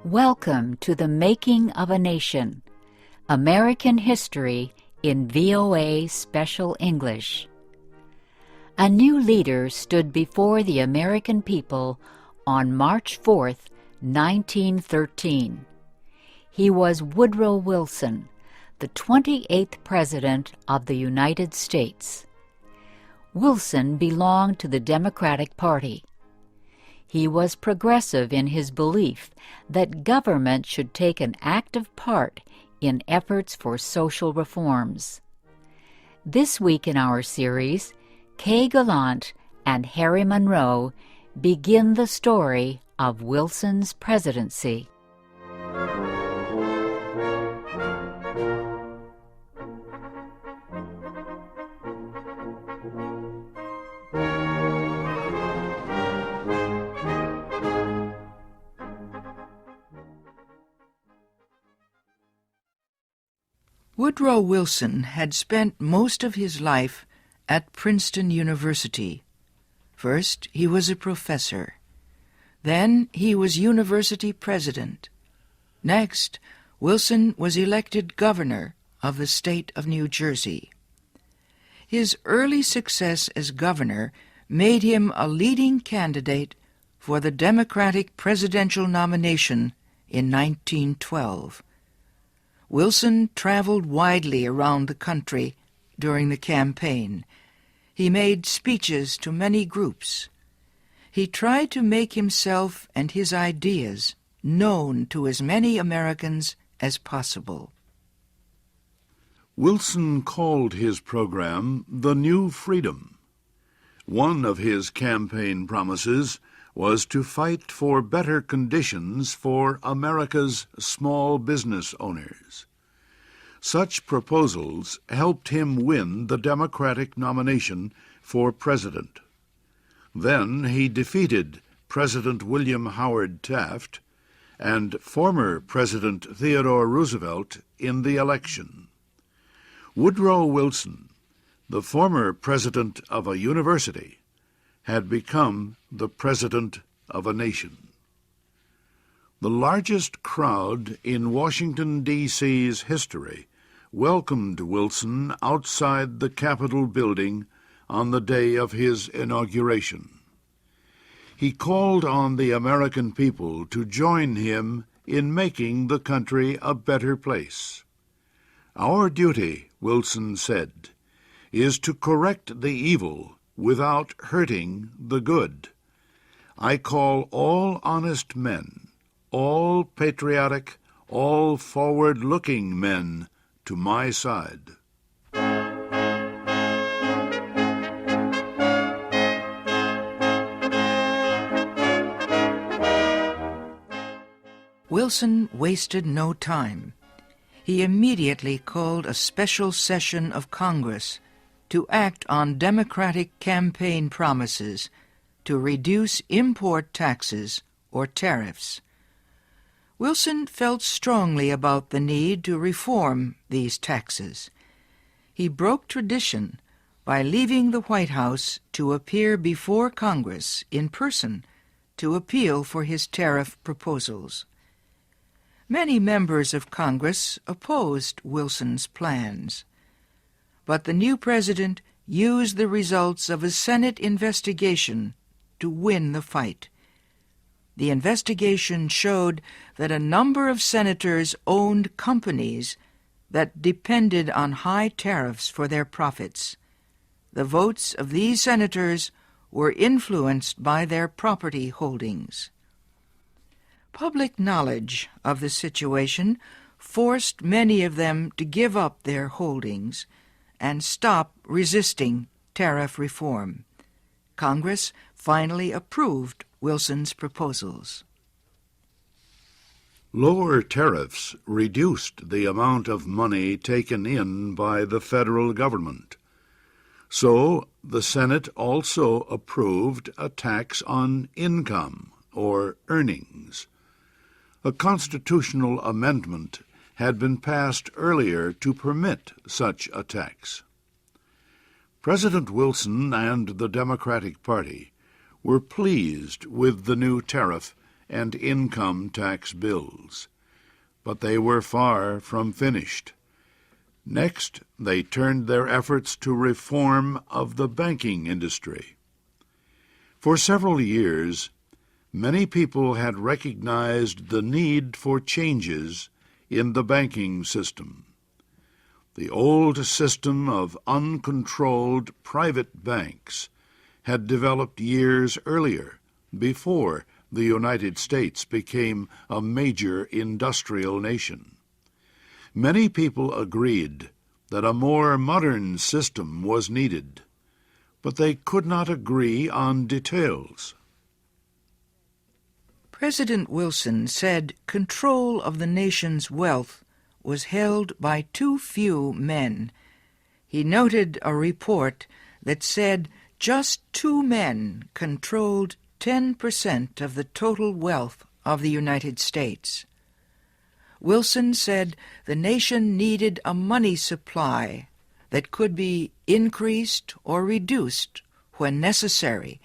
Welcome to the Making of a Nation, American History in VOA Special English. A new leader stood before the American people on March 4th, 1913. He was Woodrow Wilson, the 28th President of the United States. Wilson belonged to the Democratic Party. He was progressive in his belief that government should take an active part in efforts for social reforms. This week in our series, Kay Gallant and Harry Monroe begin the story of Wilson's presidency. Woodrow Wilson had spent most of his life at Princeton University. First, he was a professor. Then he was university president. Next, Wilson was elected governor of the state of New Jersey. His early success as governor made him a leading candidate for the Democratic presidential nomination in 1912. Wilson traveled widely around the country during the campaign. He made speeches to many groups. He tried to make himself and his ideas known to as many Americans as possible. Wilson called his program the New Freedom. One of his campaign promises was to fight for better conditions for America's small business owners. Such proposals helped him win the Democratic nomination for president. Then he defeated President William Howard Taft and former President Theodore Roosevelt in the election. Woodrow Wilson, the former president of a university, had become the president of a nation. The largest crowd in Washington, D.C.'s history welcomed Wilson outside the Capitol building on the day of his inauguration. He called on the American people to join him in making the country a better place. "Our duty," Wilson said, "is to correct the evil without hurting the good. I call all honest men, all patriotic, all forward-looking men to my side." Wilson wasted no time. He immediately called a special session of Congress to act on Democratic campaign promises to reduce import taxes or tariffs. Wilson felt strongly about the need to reform these taxes. He broke tradition by leaving the White House to appear before Congress in person to appeal for his tariff proposals. Many members of Congress opposed Wilson's plans, but the new president used the results of a Senate investigation to win the fight. The investigation showed that a number of senators owned companies that depended on high tariffs for their profits. The votes of these senators were influenced by their property holdings. Public knowledge of the situation forced many of them to give up their holdings and stop resisting tariff reform. Congress finally approved Wilson's proposals. Lower tariffs reduced the amount of money taken in by the federal government. So the Senate also approved a tax on income or earnings. A constitutional amendment had been passed earlier to permit such a tax. President Wilson and the Democratic Party were pleased with the new tariff and income tax bills. But they were far from finished. Next, they turned their efforts to reform of the banking industry. For several years, many people had recognized the need for changes in the banking system. The old system of uncontrolled private banks had developed years earlier, before the United States became a major industrial nation. Many people agreed that a more modern system was needed, but they could not agree on details. President Wilson said control of the nation's wealth was held by too few men. He noted a report that said just 2 men controlled 10% of the total wealth of the United States. Wilson said the nation needed a money supply that could be increased or reduced when necessary